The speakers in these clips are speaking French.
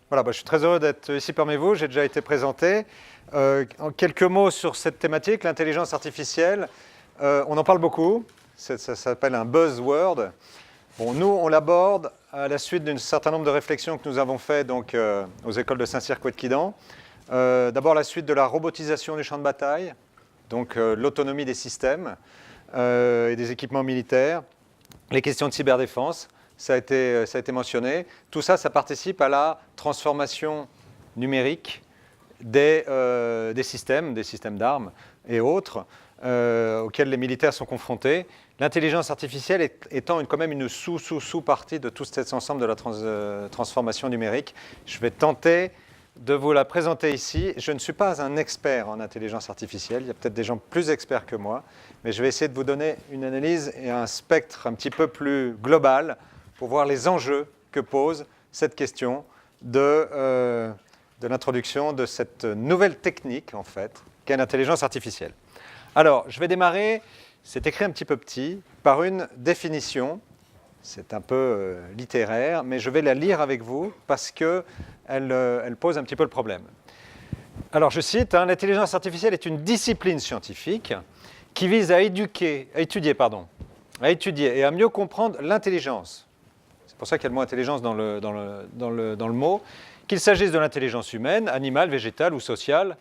Voilà, je suis très heureux d'être ici parmi vous. J'ai déjà été présenté. En quelques mots sur cette thématique, l'intelligence artificielle. On en parle beaucoup. Ça s'appelle un buzzword. Bon, nous, on l'aborde à la suite d'un certain nombre de réflexions que nous avons faites donc, aux écoles de Saint-Cyr-Couët-Quidan. D'abord, la suite de la robotisation des champs de bataille, donc l'autonomie des systèmes et des équipements militaires, les questions de cyberdéfense. Ça a été mentionné. Tout ça, ça participe à la transformation numérique des systèmes d'armes et autres auxquels les militaires sont confrontés. L'intelligence artificielle étant quand même une sous-partie de tout cet ensemble de la transformation numérique. Je vais tenter de vous la présenter ici. Je ne suis pas un expert en intelligence artificielle. Il y a peut-être des gens plus experts que moi. Mais je vais essayer de vous donner une analyse et un spectre un petit peu plus global pour voir les enjeux que pose cette question de l'introduction de cette nouvelle technique, en fait, qu'est l'intelligence artificielle. Alors, je vais démarrer, c'est écrit un petit peu petit, par une définition. C'est un peu littéraire, mais je vais la lire avec vous parce qu'elle pose un petit peu le problème. Alors, je cite, l'intelligence artificielle est une discipline scientifique qui vise à étudier et à mieux comprendre l'intelligence. C'est pour ça qu'il y a le mot intelligence dans le mot. Qu'il s'agisse de l'intelligence humaine, animale, végétale ou sociale.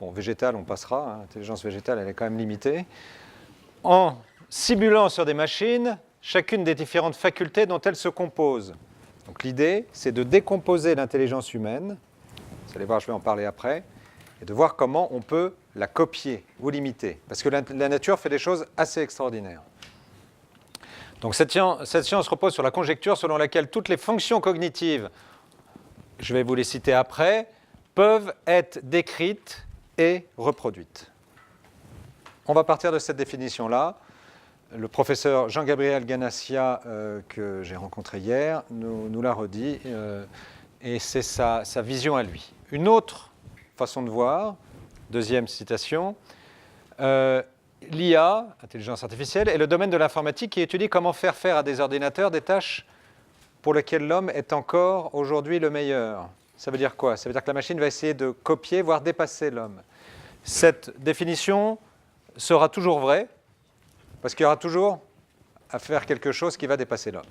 Bon, végétale, on passera. L'intelligence végétale, elle est quand même limitée. En simulant sur des machines chacune des différentes facultés dont elles se composent. Donc l'idée, c'est de décomposer l'intelligence humaine. Vous allez voir, je vais en parler après. Et de voir comment on peut la copier ou l'imiter. Parce que la nature fait des choses assez extraordinaires. Donc cette science repose sur la conjecture selon laquelle toutes les fonctions cognitives, je vais vous les citer après, peuvent être décrites et reproduites. On va partir de cette définition-là. Le professeur Jean-Gabriel Ganassia, que j'ai rencontré hier, nous l'a redit, et c'est sa vision à lui. Une autre façon de voir, deuxième citation, l'IA, intelligence artificielle, est le domaine de l'informatique qui étudie comment faire à des ordinateurs des tâches pour lesquelles l'homme est encore aujourd'hui le meilleur. Ça veut dire quoi? Ça veut dire que la machine va essayer de copier, voire dépasser l'homme. Cette définition sera toujours vraie, parce qu'il y aura toujours à faire quelque chose qui va dépasser l'homme.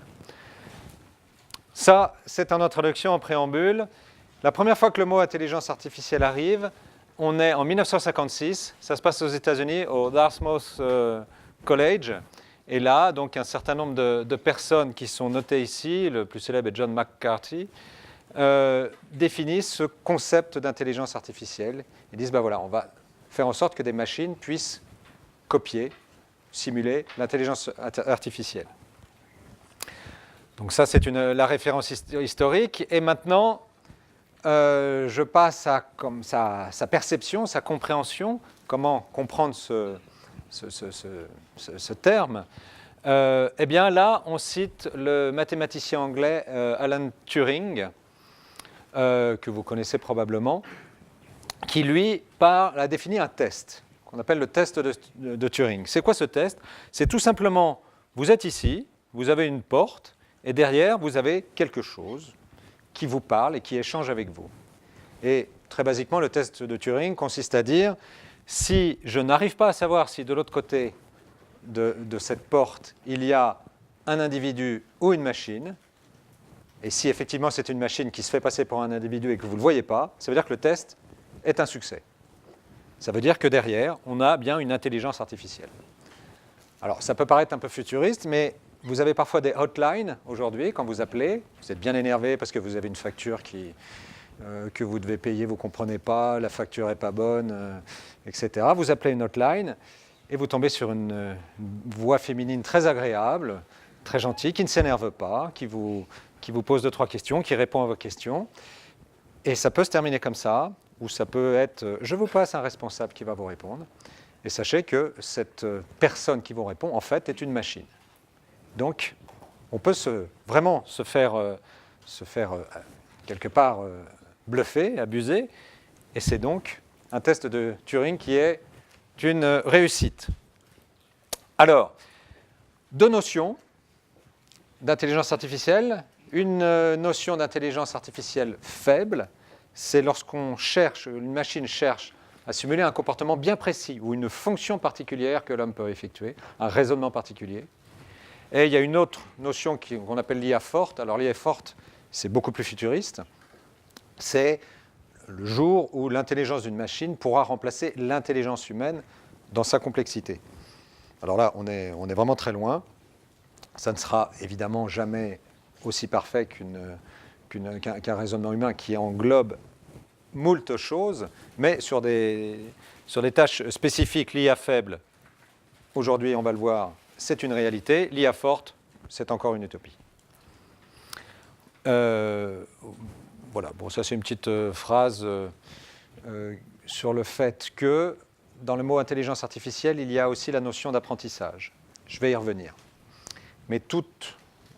Ça, c'est en introduction, en préambule. La première fois que le mot intelligence artificielle arrive, on est en 1956, ça se passe aux États-Unis, au Dartmouth College. Et là, donc, un certain nombre de personnes qui sont notées ici, le plus célèbre est John McCarthy, définissent ce concept d'intelligence artificielle. Ils disent, voilà, on va faire en sorte que des machines puissent copier, simuler l'intelligence artificielle. Donc ça, c'est la référence historique. Et maintenant, je passe à sa perception, sa compréhension, comment comprendre ce terme. Eh bien là, on cite le mathématicien anglais Alan Turing, que vous connaissez probablement, qui lui a défini un test, qu'on appelle le test de Turing. C'est quoi ce test? C'est tout simplement, vous êtes ici, vous avez une porte, et derrière, vous avez quelque chose qui vous parle et qui échange avec vous. Et très basiquement, le test de Turing consiste à dire, si je n'arrive pas à savoir si de l'autre côté de cette porte, il y a un individu ou une machine, et si effectivement c'est une machine qui se fait passer pour un individu et que vous ne le voyez pas, ça veut dire que le test est un succès. Ça veut dire que derrière, on a bien une intelligence artificielle. Alors, ça peut paraître un peu futuriste, mais vous avez parfois des hotlines aujourd'hui, quand vous appelez, vous êtes bien énervé parce que vous avez une facture que vous devez payer, vous ne comprenez pas, la facture n'est pas bonne, etc. Vous appelez une hotline et vous tombez sur une voix féminine très agréable, très gentille, qui ne s'énerve pas, qui vous pose 2-3 questions, qui répond à vos questions. Et ça peut se terminer comme ça, ou ça peut être « je vous passe un responsable qui va vous répondre ». Et sachez que cette personne qui vous répond, en fait, est une machine. Donc, on peut vraiment se faire quelque part bluffer, abuser, et c'est donc un test de Turing qui est une réussite. Alors, deux notions d'intelligence artificielle. Une notion d'intelligence artificielle faible, c'est lorsqu'on cherche, une machine cherche à simuler un comportement bien précis ou une fonction particulière que l'homme peut effectuer, un raisonnement particulier. Et il y a une autre notion qu'on appelle l'IA forte. Alors l'IA forte, c'est beaucoup plus futuriste. C'est le jour où l'intelligence d'une machine pourra remplacer l'intelligence humaine dans sa complexité. Alors là, on est vraiment très loin. Ça ne sera évidemment jamais aussi parfait qu'un raisonnement humain qui englobe moult choses, mais sur des tâches spécifiques, l'IA faible, aujourd'hui on va le voir, c'est une réalité. L'IA forte, c'est encore une utopie. Voilà, bon, ça c'est une petite phrase sur le fait que dans le mot intelligence artificielle, il y a aussi la notion d'apprentissage. Je vais y revenir. Mais tout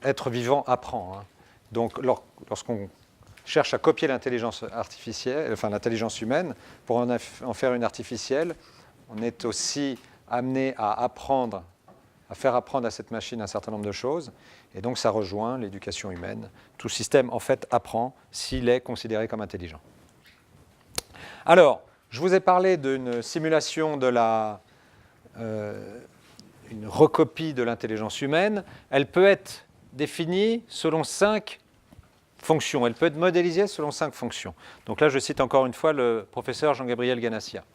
être vivant apprend. Hein. Donc lorsqu'on cherche à copier l'intelligence artificielle, enfin l'intelligence humaine, pour en faire une artificielle, on est aussi amené à apprendre, à faire apprendre à cette machine un certain nombre de choses. Et donc ça rejoint l'éducation humaine. Tout système, en fait, apprend s'il est considéré comme intelligent. Alors, je vous ai parlé d'une simulation de une recopie de l'intelligence humaine. Elle peut être définie selon 5 fonctions. Elle peut être modélisée selon 5 fonctions. Donc là, je cite encore une fois le professeur Jean-Gabriel Ganassia.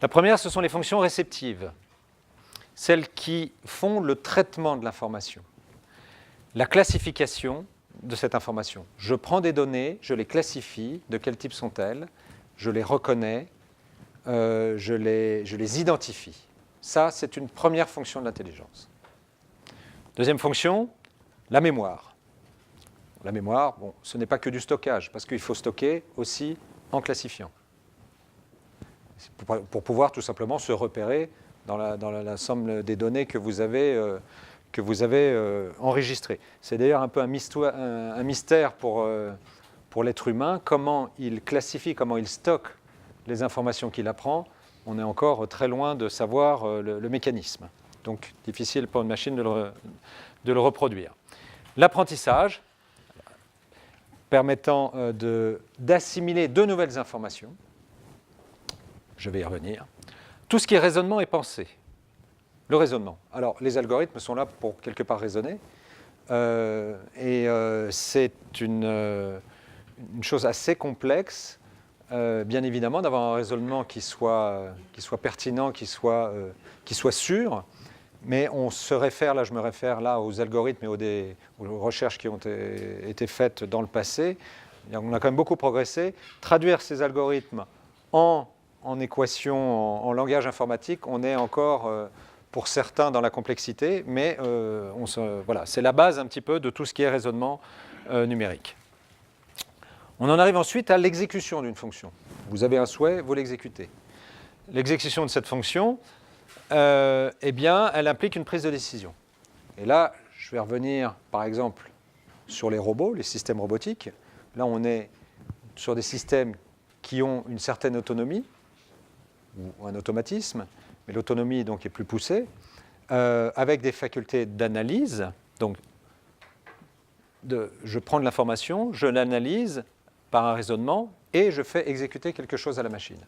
La première, ce sont les fonctions réceptives, celles qui font le traitement de l'information, la classification de cette information. Je prends des données, je les classifie, de quel type sont-elles, je les reconnais, je les identifie. Ça, c'est une première fonction de l'intelligence. Deuxième fonction, la mémoire. La mémoire, bon, ce n'est pas que du stockage, parce qu'il faut stocker aussi en classifiant. Pour pouvoir tout simplement se repérer dans la somme des données que vous avez enregistrées. C'est d'ailleurs un peu un mystère pour l'être humain, comment il classifie, comment il stocke les informations qu'il apprend. On est encore très loin de savoir le mécanisme. Donc, difficile pour une machine de le reproduire. L'apprentissage, permettant d'assimiler de nouvelles informations. Je vais y revenir. Tout ce qui est raisonnement et pensée. Le raisonnement. Alors, les algorithmes sont là pour quelque part raisonner. C'est une chose assez complexe, bien évidemment, d'avoir un raisonnement qui soit pertinent, qui soit sûr. Mais on se réfère, là je me réfère là aux algorithmes et aux recherches qui ont été faites dans le passé. On a quand même beaucoup progressé. Traduire ces algorithmes en équations, en langage informatique, on est encore, pour certains, dans la complexité, mais voilà, c'est la base un petit peu de tout ce qui est raisonnement numérique. On en arrive ensuite à l'exécution d'une fonction. Vous avez un souhait, vous l'exécutez. L'exécution de cette fonction, eh bien, elle implique une prise de décision. Et là, je vais revenir, par exemple, sur les robots, les systèmes robotiques. Là, on est sur des systèmes qui ont une certaine autonomie, ou un automatisme, mais l'autonomie donc est plus poussée, avec des facultés d'analyse. Donc, je prends de l'information, je l'analyse par un raisonnement, et je fais exécuter quelque chose à la machine.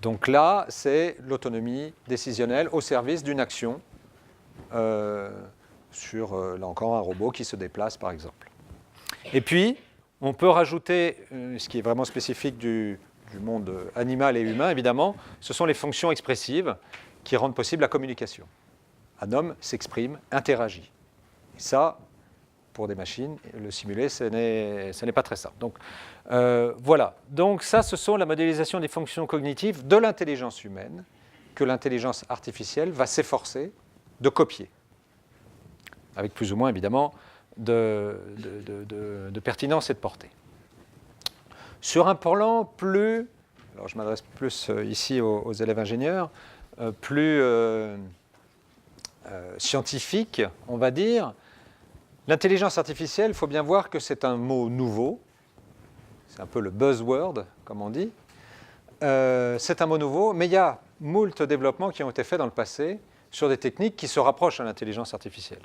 Donc là, c'est l'autonomie décisionnelle au service d'une action sur, là encore, un robot qui se déplace, par exemple. Et puis, on peut rajouter, ce qui est vraiment spécifique du monde animal et humain, évidemment, ce sont les fonctions expressives qui rendent possible la communication. Un homme s'exprime, interagit. Et ça, pour des machines, le simuler, ce n'est pas très simple. Donc, voilà. Donc ça, ce sont la modélisation des fonctions cognitives de l'intelligence humaine que l'intelligence artificielle va s'efforcer de copier, avec plus ou moins, évidemment, de pertinence et de portée. Sur un plan plus, alors je m'adresse plus ici aux élèves ingénieurs, plus scientifique, on va dire, l'intelligence artificielle, il faut bien voir que c'est un mot nouveau. C'est un peu le buzzword, comme on dit. C'est un mot nouveau, mais il y a moult développements qui ont été faits dans le passé sur des techniques qui se rapprochent à l'intelligence artificielle.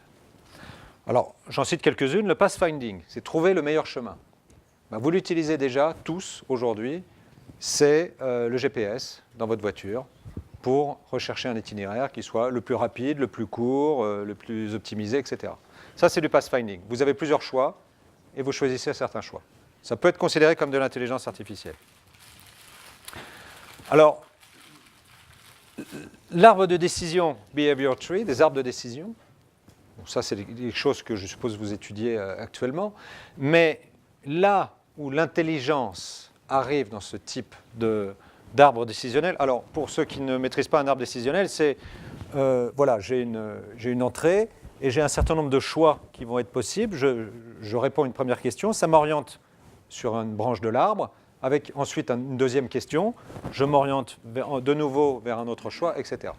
Alors, j'en cite quelques-unes. Le pathfinding, c'est trouver le meilleur chemin. Ben, vous l'utilisez déjà tous aujourd'hui. C'est le GPS dans votre voiture pour rechercher un itinéraire qui soit le plus rapide, le plus court, le plus optimisé, etc. Ça, c'est du pathfinding. Vous avez plusieurs choix et vous choisissez certains choix. Ça peut être considéré comme de l'intelligence artificielle. Alors, l'arbre de décision, behavior tree, des arbres de décision, bon, ça c'est des choses que je suppose vous étudiez actuellement, mais là où l'intelligence arrive dans ce type d'arbre décisionnel, alors pour ceux qui ne maîtrisent pas un arbre décisionnel, c'est, voilà, j'ai une entrée et j'ai un certain nombre de choix qui vont être possibles, je réponds à une première question, ça m'oriente sur une branche de l'arbre, avec ensuite une deuxième question, je m'oriente de nouveau vers un autre choix, etc.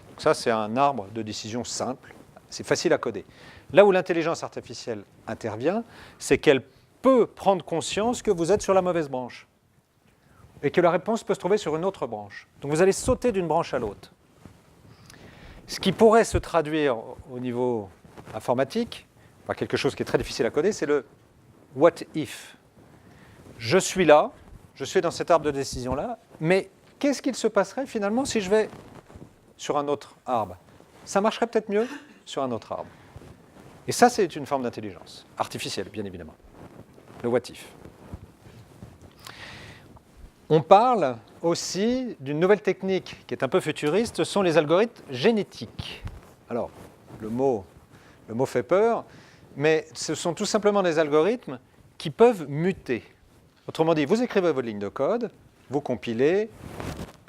Donc ça, c'est un arbre de décision simple, c'est facile à coder. Là où l'intelligence artificielle intervient, c'est qu'elle peut prendre conscience que vous êtes sur la mauvaise branche et que la réponse peut se trouver sur une autre branche. Donc vous allez sauter d'une branche à l'autre. Ce qui pourrait se traduire au niveau informatique par quelque chose qui est très difficile à coder, c'est le « what if ». Je suis là, je suis dans cet arbre de décision-là, mais qu'est-ce qu'il se passerait finalement si je vais sur un autre arbre? Ça marcherait peut-être mieux sur un autre arbre. Et ça, c'est une forme d'intelligence artificielle, bien évidemment. Le what if. On parle aussi d'une nouvelle technique qui est un peu futuriste, ce sont les algorithmes génétiques. Alors, le mot fait peur, mais ce sont tout simplement des algorithmes qui peuvent muter. Autrement dit, vous écrivez votre ligne de code, vous compilez,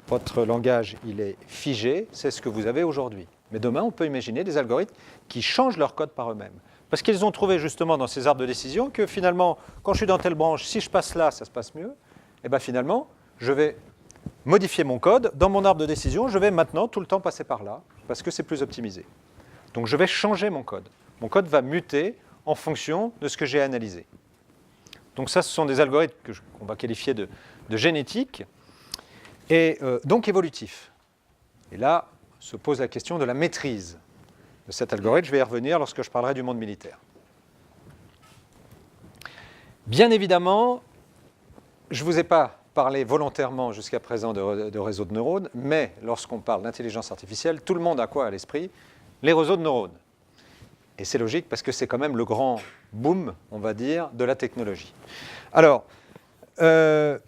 votre langage il est figé, c'est ce que vous avez aujourd'hui. Mais demain, on peut imaginer des algorithmes qui changent leur code par eux-mêmes. Parce qu'ils ont trouvé justement dans ces arbres de décision que finalement, quand je suis dans telle branche, si je passe là, ça se passe mieux. Et bien finalement, je vais modifier mon code. Dans mon arbre de décision, je vais maintenant tout le temps passer par là, parce que c'est plus optimisé. Donc je vais changer mon code. Mon code va muter en fonction de ce que j'ai analysé. Donc ça, ce sont des algorithmes qu'on va qualifier de génétiques et donc évolutifs. Et là, se pose la question de la maîtrise de cet algorithme. Je vais y revenir lorsque je parlerai du monde militaire. Bien évidemment, je ne vous ai pas parlé volontairement jusqu'à présent de réseaux de neurones, mais lorsqu'on parle d'intelligence artificielle, tout le monde a quoi à l'esprit? Les réseaux de neurones. Et c'est logique parce que c'est quand même le grand boom, on va dire, de la technologie. Alors, un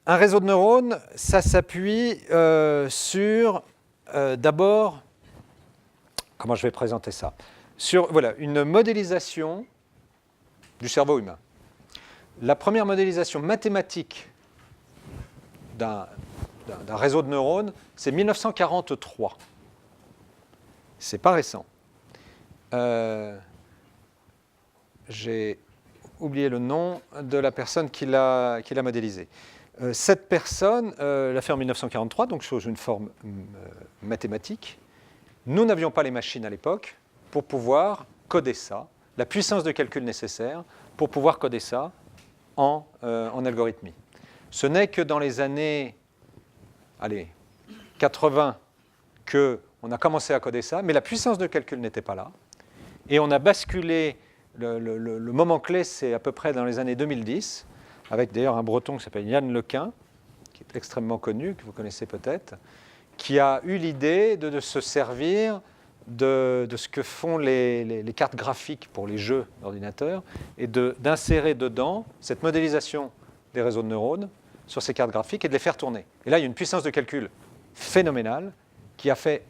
réseau de neurones, ça s'appuie sur, d'abord, comment je vais présenter ça? Sur voilà, une modélisation du cerveau humain. La première modélisation mathématique d'un réseau de neurones, c'est 1943. C'est pas récent. J'ai oublié le nom de la personne qui l'a modélisé. Cette personne l'a fait en 1943, donc sous une forme mathématique. Nous n'avions pas les machines à l'époque pour pouvoir coder ça, la puissance de calcul nécessaire pour pouvoir coder ça en algorithmie. Ce n'est que dans les années 80 qu'on a commencé à coder ça, mais la puissance de calcul n'était pas là. Et on a basculé, le moment clé, c'est à peu près dans les années 2010, avec d'ailleurs un breton qui s'appelle Yann Lequin, qui est extrêmement connu, que vous connaissez peut-être, qui a eu l'idée de se servir de ce que font les cartes graphiques pour les jeux d'ordinateur et d'insérer dedans cette modélisation des réseaux de neurones sur ces cartes graphiques et de les faire tourner. Et là, il y a une puissance de calcul phénoménale qui a fait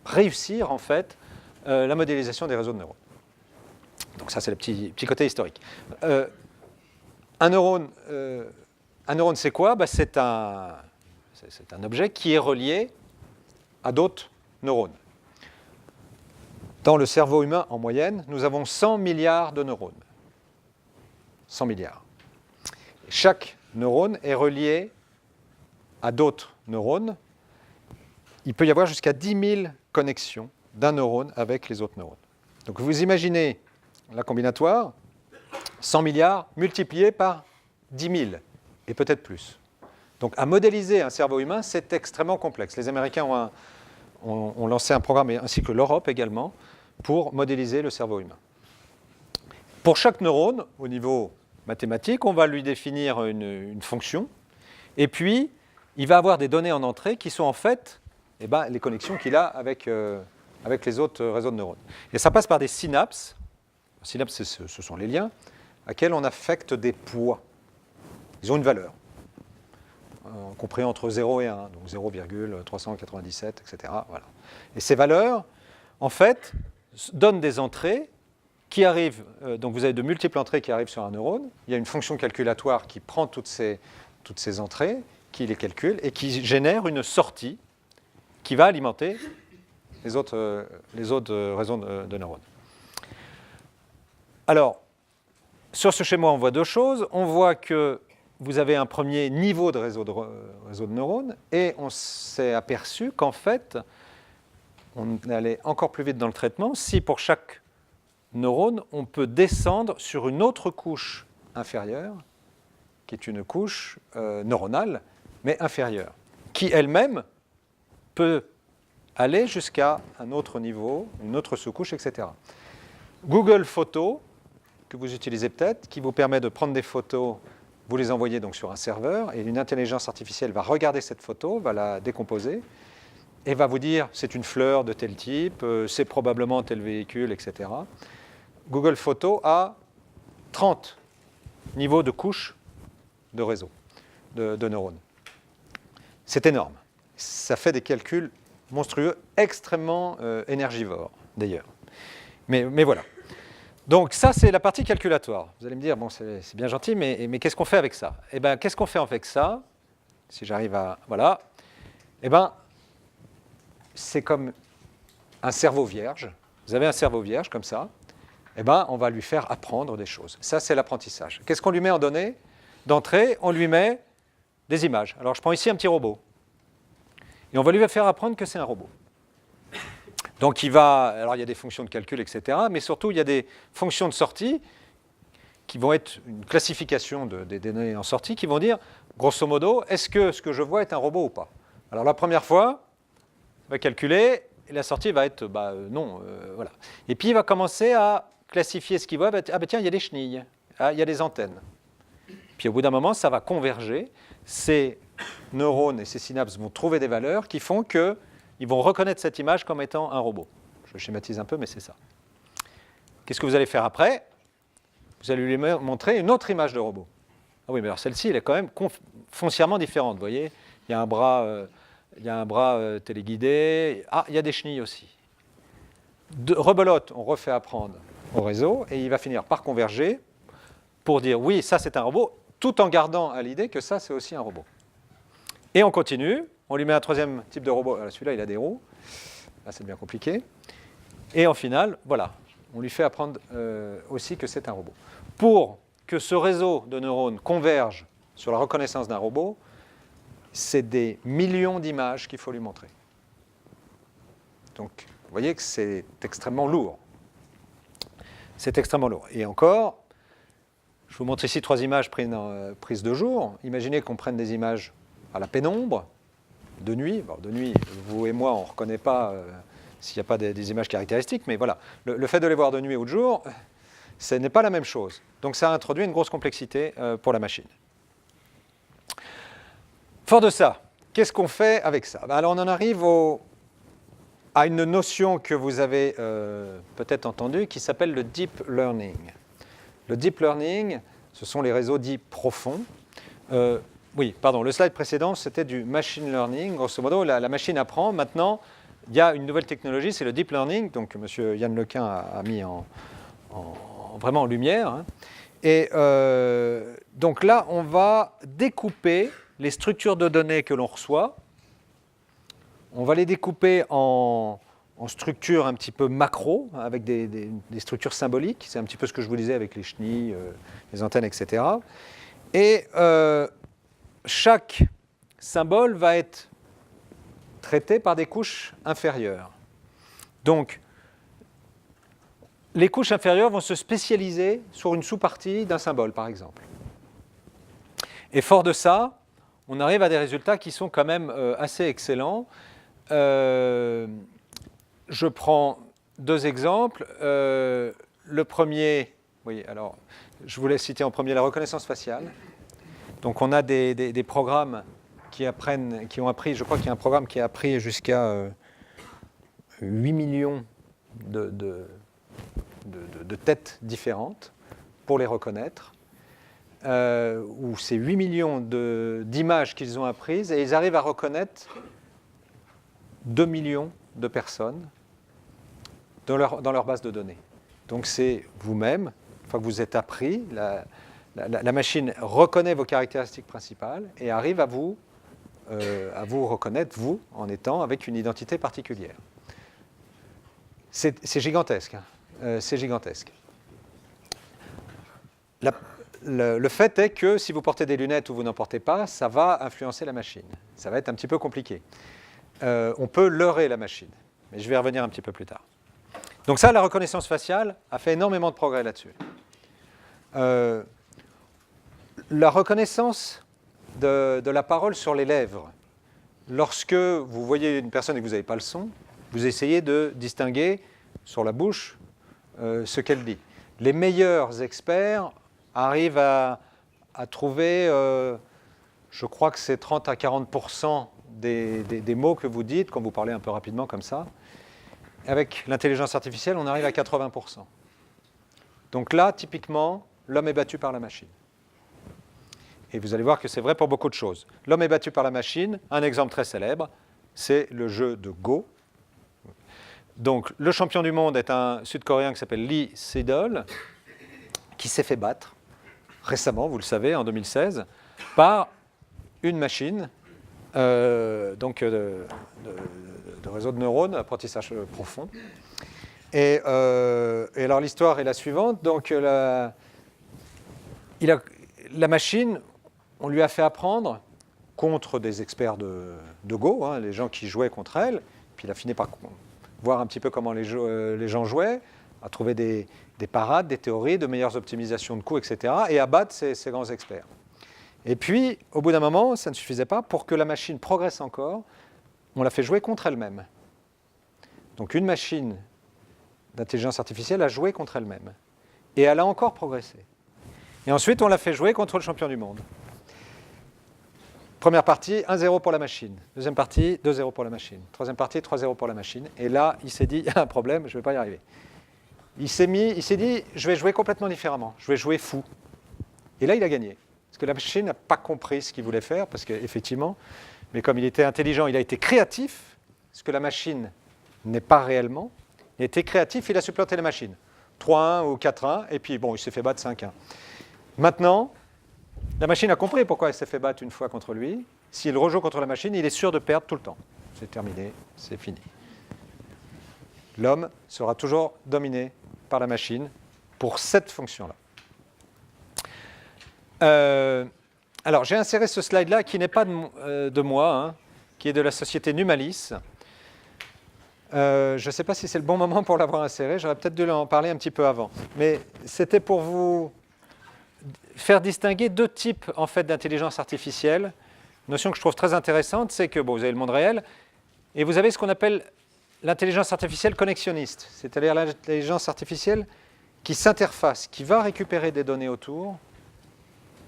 réussir, en fait, la modélisation des réseaux de neurones. Donc ça, c'est le petit côté historique. Un neurone, c'est quoi? C'est un objet qui est relié à d'autres neurones. Dans le cerveau humain, en moyenne, nous avons 100 milliards de neurones. 100 milliards. Chaque neurone est relié à d'autres neurones. Il peut y avoir jusqu'à 10 000 connexions d'un neurone avec les autres neurones. Donc vous imaginez la combinatoire, 100 milliards multiplié par 10 000, et peut-être plus. Donc à modéliser un cerveau humain, c'est extrêmement complexe. Les Américains ont lancé un programme, ainsi que l'Europe également, pour modéliser le cerveau humain. Pour chaque neurone, au niveau mathématique, on va lui définir une fonction, et puis il va avoir des données en entrée qui sont en fait les connexions qu'il a avec les autres réseaux de neurones. Et ça passe par des synapses. Les synapses, ce sont les liens, à lesquels on affecte des poids. Ils ont une valeur, compris entre 0 et 1, donc 0,397, etc. Voilà. Et ces valeurs, en fait, donnent des entrées qui arrivent, donc vous avez de multiples entrées qui arrivent sur un neurone. Il y a une fonction calculatoire qui prend toutes ces entrées, qui les calcule et qui génère une sortie qui va alimenter les autres réseaux de neurones. Alors, sur ce schéma, on voit deux choses. On voit que vous avez un premier niveau de réseau de neurones et on s'est aperçu qu'en fait, on allait encore plus vite dans le traitement si pour chaque neurone, on peut descendre sur une autre couche inférieure, qui est une couche neuronale, mais inférieure, qui elle-même peut aller jusqu'à un autre niveau, une autre sous-couche, etc. Google Photos, que vous utilisez peut-être, qui vous permet de prendre des photos, vous les envoyez donc sur un serveur, et une intelligence artificielle va regarder cette photo, va la décomposer, et va vous dire c'est une fleur de tel type, c'est probablement tel véhicule, etc. Google Photos a 30 niveaux de couches de réseau, de neurones. C'est énorme. Ça fait des calculs monstrueux, extrêmement énergivores, d'ailleurs. Mais voilà. Donc ça, c'est la partie calculatoire. Vous allez me dire, bon, c'est bien gentil, mais qu'est-ce qu'on fait avec ça? Eh bien, qu'est-ce qu'on fait avec ça? Si j'arrive à... Voilà. Eh bien, c'est comme un cerveau vierge. Vous avez un cerveau vierge, comme ça. Eh bien, on va lui faire apprendre des choses. Ça, c'est l'apprentissage. Qu'est-ce qu'on lui met en données? D'entrée, on lui met des images. Alors, je prends ici un petit robot. Et on va lui faire apprendre que c'est un robot. Donc, alors il y a des fonctions de calcul, etc. Mais surtout, il y a des fonctions de sortie qui vont être une classification des données en sortie, qui vont dire, grosso modo, est-ce que ce que je vois est un robot ou pas? Alors, la première fois, il va calculer, et la sortie va être, non, voilà. Et puis, il va commencer à classifier ce qu'il voit. Ah, tiens, il y a des chenilles, ah, il y a des antennes. Puis, au bout d'un moment, ça va converger. Ces neurones et ces synapses vont trouver des valeurs qui font qu'ils vont reconnaître cette image comme étant un robot. Je schématise un peu, mais c'est ça. Qu'est-ce que vous allez faire après? Vous allez lui montrer une autre image de robot. Ah oui, mais alors celle-ci, elle est quand même foncièrement différente. Vous voyez, il y a un bras, téléguidé. Ah, il y a des chenilles aussi. Rebelote, on refait apprendre au réseau, et il va finir par converger pour dire oui, ça c'est un robot, tout en gardant à l'idée que ça c'est aussi un robot. Et on continue, on lui met un troisième type de robot. Celui-là, il a des roues. Là, c'est bien compliqué. Et en final, voilà, on lui fait apprendre aussi que c'est un robot. Pour que ce réseau de neurones converge sur la reconnaissance d'un robot, c'est des millions d'images qu'il faut lui montrer. Donc, vous voyez que c'est extrêmement lourd. C'est extrêmement lourd. Et encore, je vous montre ici 3 images prises de jour. Imaginez qu'on prenne des images à la pénombre, de nuit. Bon, de nuit, vous et moi, on ne reconnaît pas s'il n'y a pas des images caractéristiques, mais voilà. Le fait de les voir de nuit ou de jour, ce n'est pas la même chose. Donc ça introduit une grosse complexité pour la machine. Fort de ça, qu'est-ce qu'on fait avec ça? Alors on en arrive à une notion que vous avez peut-être entendue qui s'appelle le deep learning. Le deep learning, ce sont les réseaux dits profonds. Oui, pardon, le slide précédent, c'était du machine learning. Grosso modo, la machine apprend. Maintenant, il y a une nouvelle technologie, c'est le deep learning, donc M. Yann Lequin a mis vraiment en lumière. Hein. Et donc là, on va découper les structures de données que l'on reçoit. On va les découper en structures un petit peu macro, avec des structures symboliques. C'est un petit peu ce que je vous disais avec les chenilles, les antennes, etc. Et chaque symbole va être traité par des couches inférieures. Donc, les couches inférieures vont se spécialiser sur une sous-partie d'un symbole, par exemple. Et fort de ça, on arrive à des résultats qui sont quand même assez excellents. Je prends 2 exemples. Le premier, Oui, alors, je voulais citer en premier la reconnaissance faciale. Donc, on a des programmes qui ont appris, je crois qu'il y a un programme qui a appris jusqu'à 8 millions de têtes différentes pour les reconnaître, où c'est 8 millions d'images qu'ils ont apprises, et ils arrivent à reconnaître 2 millions de personnes dans leur base de données. Donc c'est vous-même, une fois que vous êtes appris, la machine reconnaît vos caractéristiques principales et arrive à vous reconnaître, vous, en étant avec une identité particulière. C'est gigantesque. Hein. C'est gigantesque. Le fait est que si vous portez des lunettes ou vous n'en portez pas, ça va influencer la machine. Ça va être un petit peu compliqué. On peut leurrer la machine, mais je vais y revenir un petit peu plus tard. Donc ça, la reconnaissance faciale a fait énormément de progrès là-dessus. La reconnaissance de la parole sur les lèvres. Lorsque vous voyez une personne et que vous n'avez pas le son, vous essayez de distinguer sur la bouche ce qu'elle dit. Les meilleurs experts arrivent à trouver, je crois que c'est 30 à 40% des mots que vous dites, quand vous parlez un peu rapidement comme ça. Avec l'intelligence artificielle, on arrive à 80%. Donc là, typiquement, l'homme est battu par la machine. Et vous allez voir que c'est vrai pour beaucoup de choses. L'homme est battu par la machine. Un exemple très célèbre, c'est le jeu de Go. Donc, le champion du monde est un Sud-Coréen qui s'appelle Lee Sedol, qui s'est fait battre récemment, vous le savez, en 2016, par une machine de réseau de neurones, apprentissage profond. Et alors, l'histoire est la suivante. Donc, la machine, on lui a fait apprendre contre des experts de Go, hein, les gens qui jouaient contre elle. Puis il a fini par voir un petit peu comment les gens jouaient, à trouver des parades, des théories, de meilleures optimisations de coûts, etc. et à battre ces grands experts. Et puis, au bout d'un moment, ça ne suffisait pas. Pour que la machine progresse encore, on l'a fait jouer contre elle-même. Donc une machine d'intelligence artificielle a joué contre elle-même. Et elle a encore progressé. Et ensuite, on l'a fait jouer contre le champion du monde. Première partie, 1-0 pour la machine. Deuxième partie, 2-0 pour la machine. Troisième partie, 3-0 pour la machine. Et là, il s'est dit, il y a un problème, je ne vais pas y arriver. Il s'est dit, je vais jouer complètement différemment. Je vais jouer fou. Et là, il a gagné. Parce que la machine n'a pas compris ce qu'il voulait faire, parce qu'effectivement, mais comme il était intelligent, il a été créatif, ce que la machine n'est pas réellement. Il a été créatif, il a supplanté la machine. 3-1 ou 4-1, et puis bon, il s'est fait battre 5-1. Maintenant, la machine a compris pourquoi elle s'est fait battre une fois contre lui. S'il rejoue contre la machine, il est sûr de perdre tout le temps. C'est terminé, c'est fini. L'homme sera toujours dominé par la machine pour cette fonction-là. Alors, j'ai inséré ce slide-là qui n'est pas de moi, hein, qui est de la société Numalis. Je ne sais pas si c'est le bon moment pour l'avoir inséré, j'aurais peut-être dû en parler un petit peu avant. Mais c'était pour vous faire distinguer deux types en fait, d'intelligence artificielle. Une notion que je trouve très intéressante, c'est que vous avez le monde réel, et vous avez ce qu'on appelle l'intelligence artificielle connexionniste, c'est-à-dire l'intelligence artificielle qui s'interface, qui va récupérer des données autour,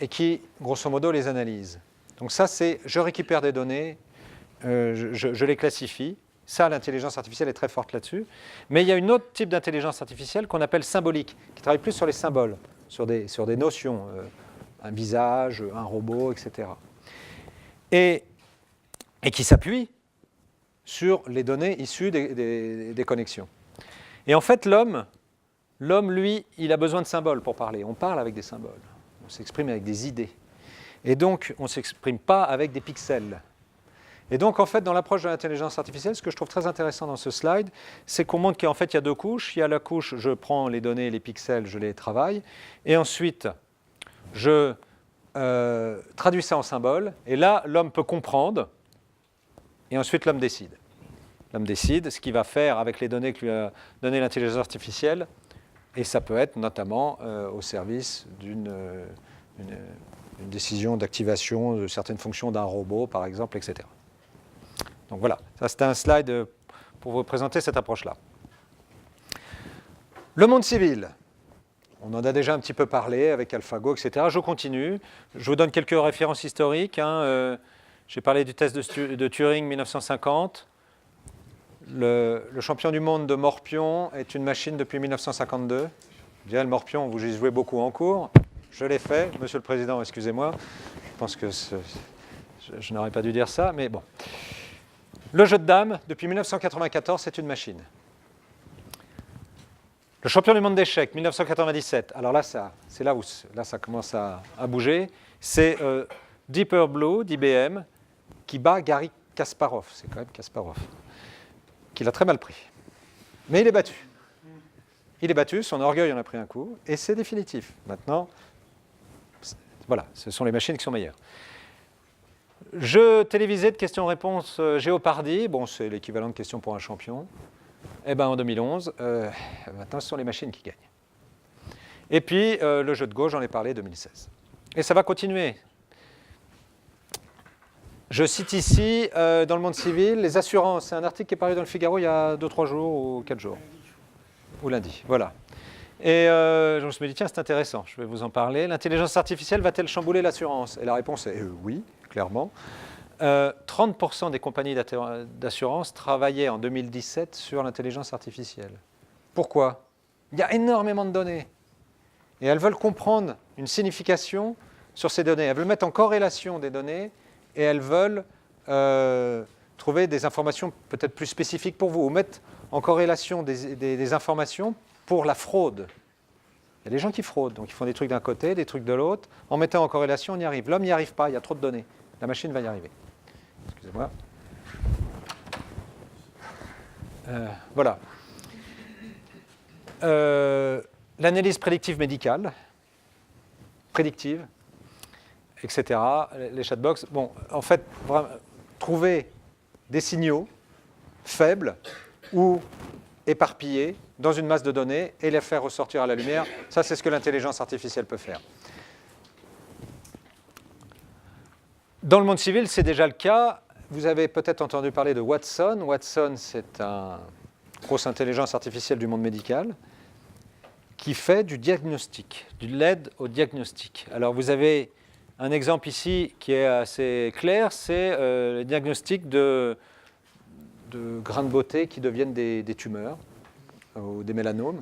et qui, grosso modo, les analyse. Donc ça, c'est je récupère des données, je les classifie. Ça, l'intelligence artificielle est très forte là-dessus. Mais il y a un autre type d'intelligence artificielle qu'on appelle symbolique, qui travaille plus sur les symboles, sur des notions, un visage, un robot, etc. Et qui s'appuie sur les données issues des connexions. Et en fait, l'homme, lui, il a besoin de symboles pour parler. On parle avec des symboles. On s'exprime avec des idées. Et donc, on ne s'exprime pas avec des pixels. Et donc, en fait, dans l'approche de l'intelligence artificielle, ce que je trouve très intéressant dans ce slide, c'est qu'on montre qu'en fait, il y a deux couches. Il y a la couche, je prends les données, les pixels, je les travaille. Et ensuite, je traduis ça en symboles. Et là, l'homme peut comprendre. Et ensuite, l'homme décide. L'homme décide ce qu'il va faire avec les données que lui a données l'intelligence artificielle. Et ça peut être notamment au service d'une décision d'activation de certaines fonctions d'un robot, par exemple, etc. Donc voilà, ça c'était un slide pour vous présenter cette approche-là. Le monde civil. on en a déjà un petit peu parlé avec AlphaGo, etc. Je continue. Je vous donne quelques références historiques. J'ai parlé du test de Turing 1950. Le champion du monde de Morpion est une machine depuis 1952. Je dirais le Morpion, vous y jouez beaucoup en cours. Je l'ai fait. Monsieur le Président, excusez-moi. Je pense que je n'aurais pas dû dire ça, mais bon. Le jeu de dames, depuis 1994, c'est une machine. Le champion du monde d'échecs, 1997. Alors là, c'est là où ça commence à bouger. C'est Deeper Blue d'IBM qui bat Garry Kasparov. C'est quand même Kasparov. Qu'il a très mal pris. Mais il est battu. Il est battu, son orgueil en a pris un coup, et c'est définitif. Maintenant, voilà, ce sont les machines qui sont meilleures. Jeu télévisé de questions-réponses Jeopardy, bon, c'est l'équivalent de questions pour un champion. Eh bien, en 2011, maintenant, ce sont les machines qui gagnent. Et puis, le jeu de Go, j'en ai parlé, 2016. Et ça va continuer. Je cite ici, dans le monde civil, les assurances. C'est un article qui est paru dans le Figaro il y a 2-3 jours ou 4 jours. Ou lundi, voilà. Et je me suis dit, tiens, c'est intéressant, je vais vous en parler. L'intelligence artificielle va-t-elle chambouler l'assurance? Et la réponse est oui, clairement. 30% des compagnies d'assurance travaillaient en 2017 sur l'intelligence artificielle. Pourquoi? Il y a énormément de données. Et elles veulent comprendre une signification sur ces données. Elles veulent mettre en corrélation des données et elles veulent trouver des informations peut-être plus spécifiques pour vous, ou mettre en corrélation des informations pour la fraude. Il y a des gens qui fraudent, donc ils font des trucs d'un côté, des trucs de l'autre. En mettant en corrélation, on y arrive. L'homme n'y arrive pas, il y a trop de données. La machine va y arriver. Excusez-moi. Voilà. L'analyse prédictive médicale, prédictive, etc. Les chatbox. Bon, en fait, trouver des signaux faibles ou éparpillés dans une masse de données et les faire ressortir à la lumière, ça c'est ce que l'intelligence artificielle peut faire. Dans le monde civil, c'est déjà le cas. Vous avez peut-être entendu parler de Watson. Watson, c'est une grosse intelligence artificielle du monde médical qui fait du diagnostic, de l'aide au diagnostic. Alors vous avez un exemple ici qui est assez clair, c'est le diagnostic de grains de beauté qui deviennent des tumeurs ou des mélanomes.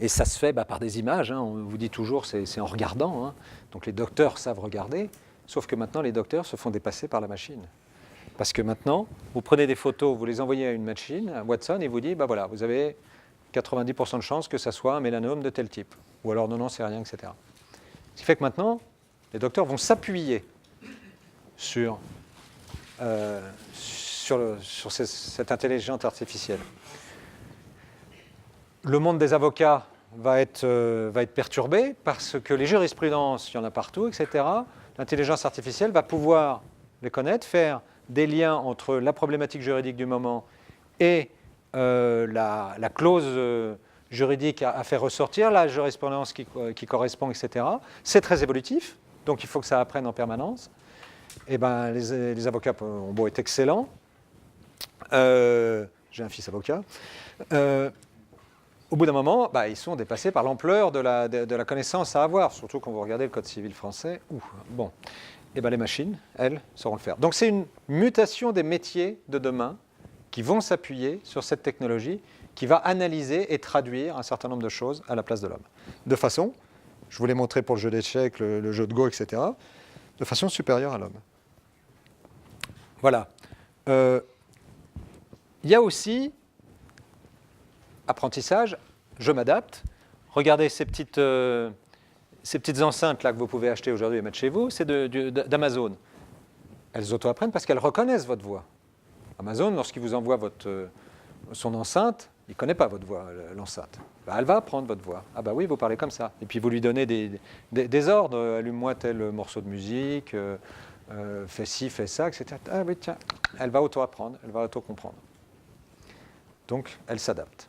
Et ça se fait par des images. On vous dit toujours c'est en regardant. Donc les docteurs savent regarder, sauf que maintenant les docteurs se font dépasser par la machine. Parce que maintenant, vous prenez des photos, vous les envoyez à une machine, à Watson, et vous dit, voilà, vous avez 90% de chances que ça soit un mélanome de tel type. Ou alors non, c'est rien, etc. Ce qui fait que maintenant, les docteurs vont s'appuyer sur cette intelligence artificielle. Le monde des avocats va être perturbé parce que les jurisprudences, il y en a partout, etc. L'intelligence artificielle va pouvoir les connaître, faire des liens entre la problématique juridique du moment et la clause juridique à faire ressortir, la jurisprudence qui correspond, etc. C'est très évolutif, donc il faut que ça apprenne en permanence. Et les avocats ont beau être excellents. J'ai un fils avocat. Au bout d'un moment, ils sont dépassés par l'ampleur de la connaissance à avoir, surtout quand vous regardez le Code civil français. Bon. Et les machines, elles, sauront le faire. Donc c'est une mutation des métiers de demain qui vont s'appuyer sur cette technologie qui va analyser et traduire un certain nombre de choses à la place de l'homme. De façon, je vous l'ai montré pour le jeu d'échecs, le jeu de Go, etc., de façon supérieure à l'homme. Voilà. Il y a aussi apprentissage, je m'adapte. Regardez ces petites enceintes là que vous pouvez acheter aujourd'hui et mettre chez vous, c'est d'Amazon. Elles auto-apprennent parce qu'elles reconnaissent votre voix. Amazon, lorsqu'il vous envoie son enceinte, il ne connaît pas votre voix, l'enceinte. Elle va apprendre votre voix. Ah oui, vous parlez comme ça. Et puis vous lui donnez des ordres. Allume-moi tel morceau de musique, fais ci, fais ça, etc. Ah oui, tiens, elle va auto-apprendre, elle va auto-comprendre. Donc, elle s'adapte.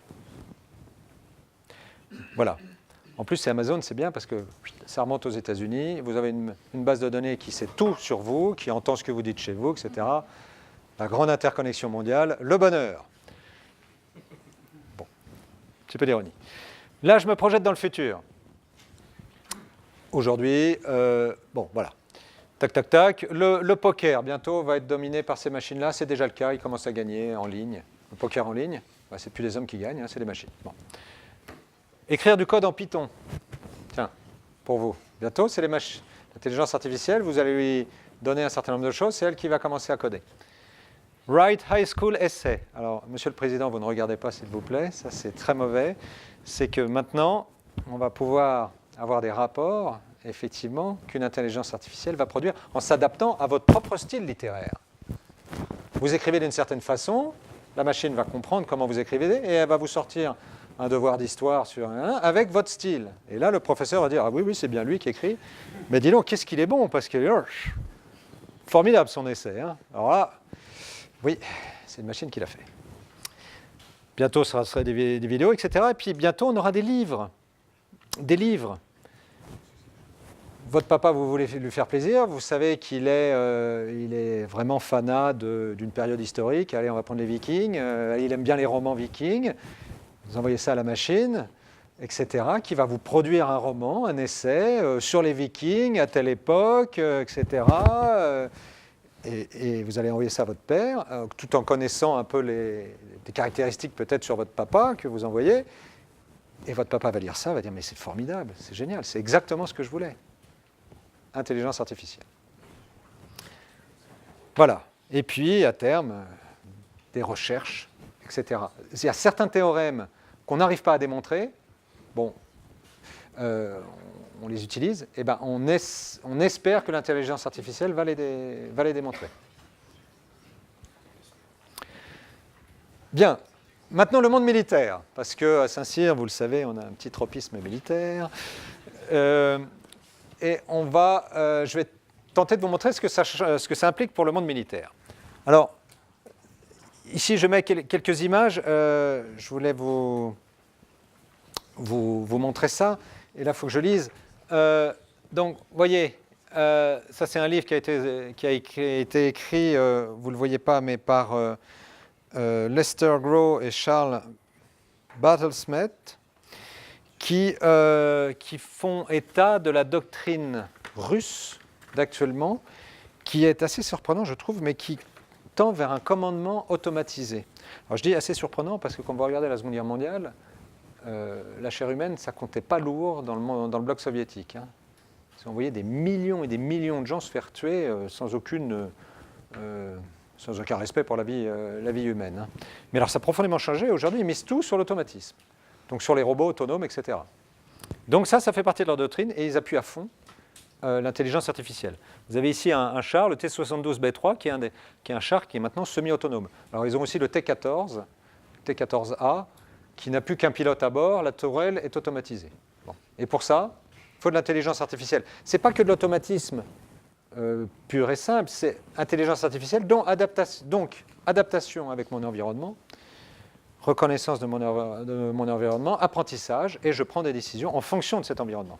Voilà. En plus, c'est Amazon, c'est bien parce que ça remonte aux États-Unis. Vous avez une base de données qui sait tout sur vous, qui entend ce que vous dites chez vous, etc. La grande interconnexion mondiale, le bonheur. Bon, un petit peu d'ironie. Là, je me projette dans le futur. Aujourd'hui, bon, voilà. Tac, tac, tac. Le poker, bientôt, va être dominé par ces machines-là. C'est déjà le cas, ils commencent à gagner en ligne. Le poker en ligne, bah, c'est plus les hommes qui gagnent, hein, c'est les machines. Bon. Écrire du code en Python. Tiens, pour vous. Bientôt, c'est l'intelligence artificielle. Vous allez lui donner un certain nombre de choses, c'est elle qui va commencer à coder. Write high school essay. Alors, Monsieur le Président, vous ne regardez pas, s'il vous plaît. Ça, c'est très mauvais. C'est que maintenant, on va pouvoir avoir des rapports, effectivement, qu'une intelligence artificielle va produire en s'adaptant à votre propre style littéraire. Vous écrivez d'une certaine façon, la machine va comprendre comment vous écrivez et elle va vous sortir un devoir d'histoire sur un avec votre style. Et là, le professeur va dire « Ah oui, oui, c'est bien lui qui écrit. Mais dis donc, qu'est-ce qu'il est bon, parce que formidable son essai. Hein. Alors là, oui, c'est une machine qui l'a fait. Bientôt, ce sera des vidéos, etc. Et puis bientôt, on aura des livres. Des livres. Votre papa, vous voulez lui faire plaisir, vous savez qu'il est vraiment fanat d'une période historique. Allez, on va prendre les Vikings. Il aime bien les romans Vikings. Vous envoyez ça à la machine, etc., qui va vous produire un roman, un essai sur les Vikings à telle époque, etc. Et vous allez envoyer ça à votre père, tout en connaissant un peu des caractéristiques peut-être sur votre papa que vous envoyez. Et votre papa va lire ça, va dire « Mais c'est formidable, c'est génial, c'est exactement ce que je voulais. » Intelligence artificielle. Voilà. Et puis, à terme, des recherches, etc. Il y a certains théorèmes qu'on n'arrive pas à démontrer. Bon, on les utilise. Et ben, on espère que l'intelligence artificielle va les démontrer. Bien. Maintenant, le monde militaire. Parce qu'à Saint-Cyr, vous le savez, on a un petit tropisme militaire. Et je vais tenter de vous montrer ce que ça implique pour le monde militaire. Alors, ici, je mets quelques images. Je voulais vous montrer ça. Et là, il faut que je lise. Donc, vous voyez, ça, c'est un livre qui a été écrit, vous ne le voyez pas, mais par Lester Grow et Charles Battlesmith, qui font état de la doctrine russe d'actuellement, qui est assez surprenant, je trouve, mais qui tend vers un commandement automatisé. Alors, je dis assez surprenant parce que quand vous regardez la Seconde Guerre mondiale, la chair humaine, ça ne comptait pas lourd dans le bloc soviétique. Hein. On voyait des millions et des millions de gens se faire tuer sans aucun respect pour la vie humaine. Hein. Mais alors, ça a profondément changé. Aujourd'hui, ils misent tout sur l'automatisme. Donc sur les robots autonomes, etc. Donc ça fait partie de leur doctrine et ils appuient à fond l'intelligence artificielle. Vous avez ici un char, le T-72B3, qui est un char qui est maintenant semi-autonome. Alors ils ont aussi le T-14, T-14A, qui n'a plus qu'un pilote à bord, la tourelle est automatisée. Bon. Et pour ça, il faut de l'intelligence artificielle. Ce n'est pas que de l'automatisme pur et simple, c'est intelligence artificielle, donc adaptation avec mon environnement, reconnaissance de mon environnement, apprentissage, et je prends des décisions en fonction de cet environnement,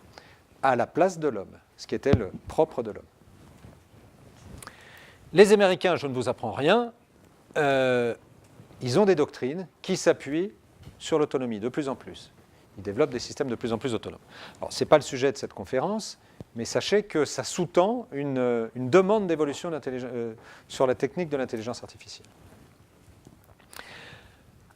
à la place de l'homme, ce qui était le propre de l'homme. Les Américains, je ne vous apprends rien, ils ont des doctrines qui s'appuient sur l'autonomie, de plus en plus. Ils développent des systèmes de plus en plus autonomes. Alors, ce n'est pas le sujet de cette conférence, mais sachez que ça sous-tend une demande d'évolution sur la technique de l'intelligence artificielle.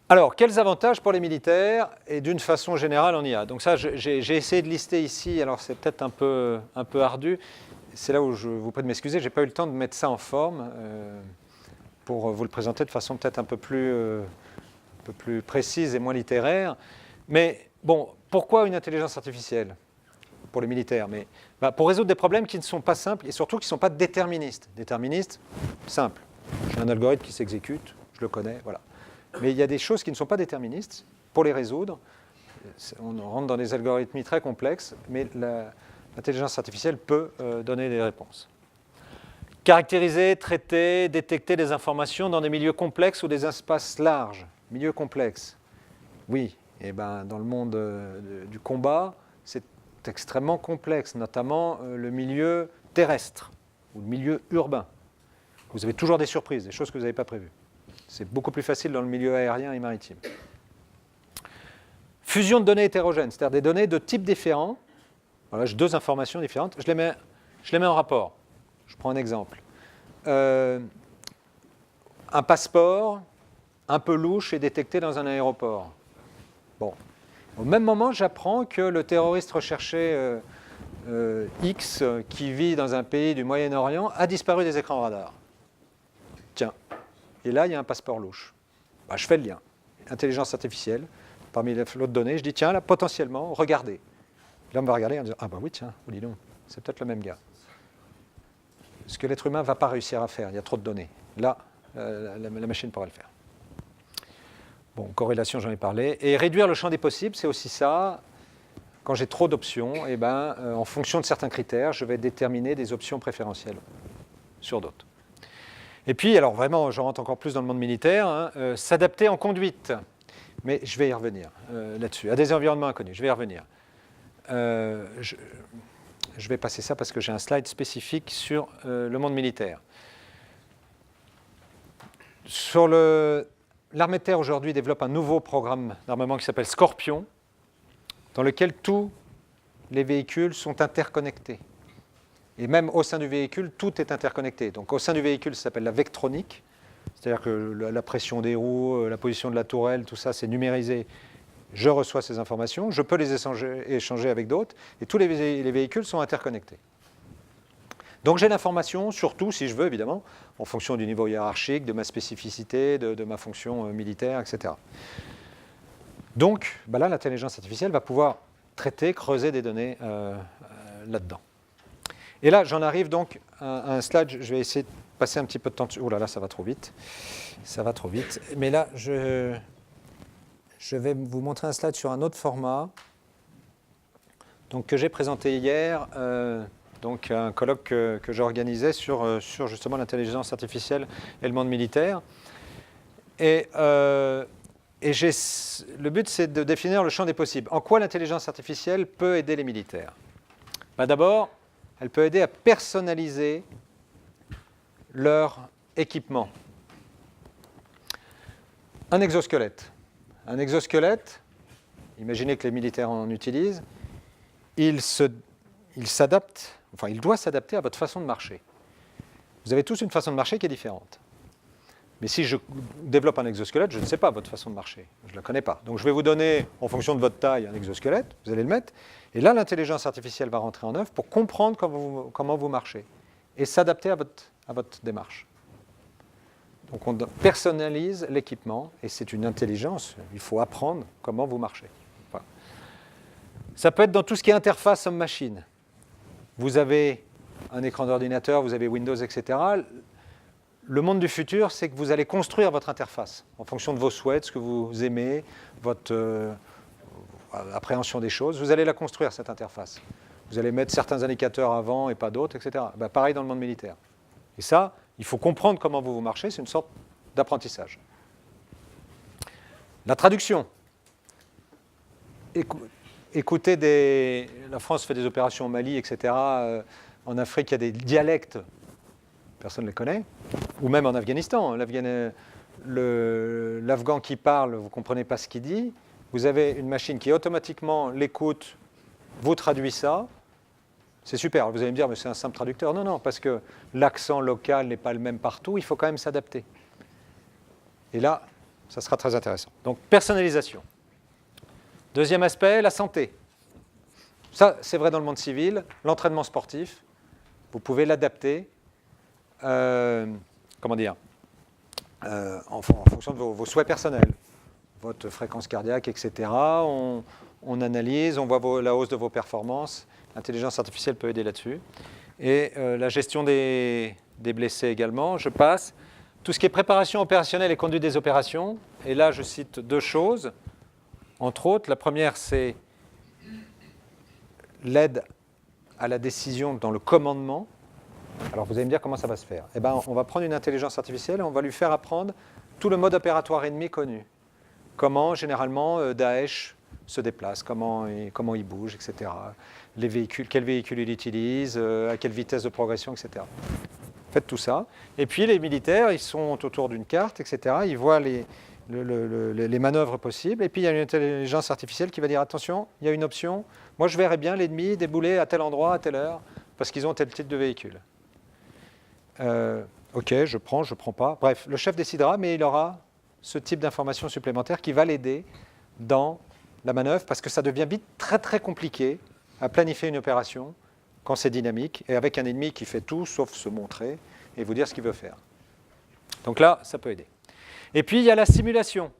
Alors, quels avantages pour les militaires et d'une façon générale en IA? Donc ça, j'ai essayé de lister ici, alors c'est peut-être un peu ardu. C'est là où je vous prie de m'excuser, je n'ai pas eu le temps de mettre ça en forme pour vous le présenter de façon peut-être un peu plus précise et moins littéraire. Mais bon, pourquoi une intelligence artificielle pour les militaires? Mais pour résoudre des problèmes qui ne sont pas simples et surtout qui ne sont pas déterministes. Déterministes, simple. J'ai un algorithme qui s'exécute, je le connais, voilà. Mais il y a des choses qui ne sont pas déterministes. Pour les résoudre, on rentre dans des algorithmes très complexes, mais l'intelligence artificielle peut donner des réponses. Caractériser, traiter, détecter des informations dans des milieux complexes ou des espaces larges. Milieux complexes. Oui, et dans le monde du combat, c'est extrêmement complexe, notamment le milieu terrestre ou le milieu urbain. Vous avez toujours des surprises, des choses que vous n'avez pas prévues. C'est beaucoup plus facile dans le milieu aérien et maritime. fusion de données hétérogènes, c'est-à-dire des données de types différents. Voilà, j'ai 2 informations différentes, je les mets en rapport. Je prends un exemple. Un passeport un peu louche est détecté dans un aéroport. Bon. Au même moment, j'apprends que le terroriste recherché X, qui vit dans un pays du Moyen-Orient, a disparu des écrans radars. Tiens, et là, il y a un passeport louche. Bah, je fais le lien. Intelligence artificielle, parmi les flots de données, je dis, tiens, là, potentiellement, regardez. Là, on va regarder en disant, ah bah oui, tiens, dis donc, c'est peut-être le même gars. Ce que l'être humain ne va pas réussir à faire, il y a trop de données. Là, la machine pourra le faire. Bon, corrélation, j'en ai parlé. Et réduire le champ des possibles, c'est aussi ça. Quand j'ai trop d'options, eh ben, en fonction de certains critères, je vais déterminer des options préférentielles sur d'autres. Et puis, alors vraiment, je rentre encore plus dans le monde militaire, hein, s'adapter en conduite. Mais je vais y revenir là-dessus, à des environnements inconnus, je vais y revenir. Je vais passer ça parce que j'ai un slide spécifique sur le monde militaire. Sur l'armée de terre aujourd'hui développe un nouveau programme d'armement qui s'appelle Scorpion, dans lequel tous les véhicules sont interconnectés. Et même au sein du véhicule, tout est interconnecté. Donc au sein du véhicule, ça s'appelle la vectronique, c'est-à-dire que la pression des roues, la position de la tourelle, tout ça, c'est numérisé. Je reçois ces informations, je peux les échanger avec d'autres, et tous les véhicules sont interconnectés. Donc j'ai l'information, surtout, si je veux, évidemment, en fonction du niveau hiérarchique, de ma spécificité, de ma fonction militaire, etc. Donc là, l'intelligence artificielle va pouvoir traiter, creuser des données là-dedans. Et là, j'en arrive donc à un slide, je vais essayer de passer un petit peu de temps dessus. Oh là là, ça va trop vite. Ça va trop vite. Mais là, je vais vous montrer un slide sur un autre format donc, que j'ai présenté hier, donc un colloque que j'organisais sur justement l'intelligence artificielle et le monde militaire. Et le but, c'est de définir le champ des possibles. En quoi l'intelligence artificielle peut aider les militaires ? D'abord, elle peut aider à personnaliser leur équipement. Un exosquelette. Un exosquelette, imaginez que les militaires en utilisent, il s'adapte, enfin il doit s'adapter à votre façon de marcher. Vous avez tous une façon de marcher qui est différente. Mais si je développe un exosquelette, je ne sais pas votre façon de marcher. Je ne la connais pas. Donc je vais vous donner, en fonction de votre taille, un exosquelette, vous allez le mettre, et là l'intelligence artificielle va rentrer en œuvre pour comprendre comment vous marchez et s'adapter à votre démarche. Donc on personnalise l'équipement, et c'est une intelligence, il faut apprendre comment vous marchez. Voilà. Ça peut être dans tout ce qui est interface homme-machine. Vous avez un écran d'ordinateur, vous avez Windows, etc. Le monde du futur, c'est que vous allez construire votre interface en fonction de vos souhaits, ce que vous aimez, votre appréhension des choses. Vous allez la construire, cette interface. Vous allez mettre certains indicateurs avant et pas d'autres, etc. Pareil dans le monde militaire. Et ça, il faut comprendre comment vous marchez, c'est une sorte d'apprentissage. La traduction. Écoutez, la France fait des opérations au Mali, etc. En Afrique, il y a des dialectes, personne ne les connaît. Ou même en Afghanistan. L'Afghan qui parle, vous ne comprenez pas ce qu'il dit. Vous avez une machine qui automatiquement l'écoute, vous traduit ça. C'est super. Vous allez me dire, mais c'est un simple traducteur. Non, non, parce que l'accent local n'est pas le même partout. Il faut quand même s'adapter. Et là, ça sera très intéressant. Donc, personnalisation. Deuxième aspect, la santé. Ça, c'est vrai dans le monde civil. L'entraînement sportif, vous pouvez l'adapter. En fonction de vos souhaits personnels, votre fréquence cardiaque, etc. On analyse, on voit la hausse de vos performances. L'intelligence artificielle peut aider là-dessus. Et la gestion des blessés également. Je passe. Tout ce qui est préparation opérationnelle et conduite des opérations. Et là, je cite 2 choses, entre autres. La première, c'est l'aide à la décision dans le commandement. Alors vous allez me dire comment ça va se faire. Eh bien, on va prendre une intelligence artificielle et on va lui faire apprendre tout le mode opératoire ennemi connu. Comment, généralement, Daesh se déplace, comment il bouge, etc. Les véhicules, quel véhicule il utilise, à quelle vitesse de progression, etc. Faites tout ça. Et puis les militaires, ils sont autour d'une carte, etc. Ils voient les manœuvres possibles. Et puis il y a une intelligence artificielle qui va dire attention, il y a une option, moi je verrais bien l'ennemi débouler à tel endroit, à telle heure, parce qu'ils ont tel type de véhicule. Ok, je prends pas. Bref, le chef décidera, mais il aura ce type d'information supplémentaire qui va l'aider dans la manœuvre, parce que ça devient vite très très compliqué à planifier une opération quand c'est dynamique, et avec un ennemi qui fait tout sauf se montrer et vous dire ce qu'il veut faire. Donc là, ça peut aider. Et puis, il y a la simulation.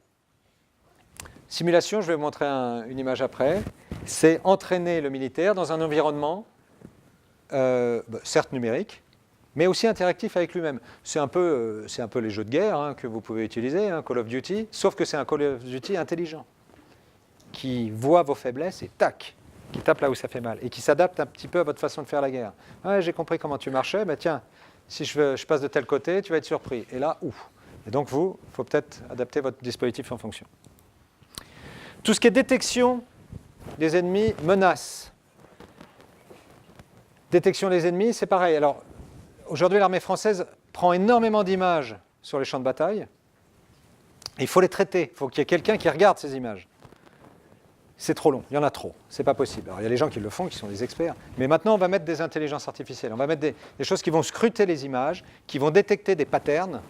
Simulation, je vais vous montrer une image après, c'est entraîner le militaire dans un environnement, certes numérique, mais aussi interactif avec lui-même. C'est un peu les jeux de guerre que vous pouvez utiliser, Call of Duty, sauf que c'est un Call of Duty intelligent, qui voit vos faiblesses et tac, qui tape là où ça fait mal, et qui s'adapte un petit peu à votre façon de faire la guerre. Ouais, j'ai compris comment tu marchais, tiens, si je passe de tel côté, tu vas être surpris. Et là, ouf. Et donc, il faut peut-être adapter votre dispositif en fonction. Tout ce qui est détection des ennemis, menaces. Détection des ennemis, c'est pareil. Alors, aujourd'hui, l'armée française prend énormément d'images sur les champs de bataille. Et il faut les traiter. Il faut qu'il y ait quelqu'un qui regarde ces images. C'est trop long, il y en a trop, c'est pas possible. Alors il y a les gens qui le font, qui sont des experts, mais maintenant on va mettre des intelligences artificielles, on va mettre des choses qui vont scruter les images, qui vont détecter des patterns,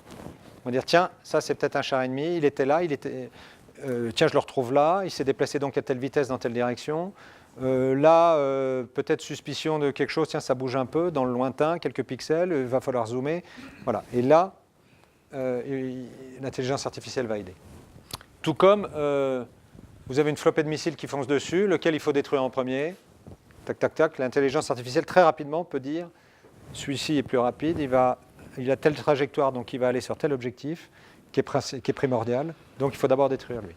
on va dire tiens, ça c'est peut-être un char ennemi, il était là, tiens je le retrouve là, il s'est déplacé donc à telle vitesse dans telle direction, peut-être suspicion de quelque chose, tiens ça bouge un peu, dans le lointain, quelques pixels, il va falloir zoomer, voilà. Et là, l'intelligence artificielle va aider. Tout comme vous avez une flopée de missiles qui foncent dessus, lequel il faut détruire en premier. Tac, tac, tac. L'intelligence artificielle, très rapidement, peut dire celui-ci est plus rapide, il a telle trajectoire, donc il va aller sur tel objectif, qui est primordial. Donc il faut d'abord détruire lui.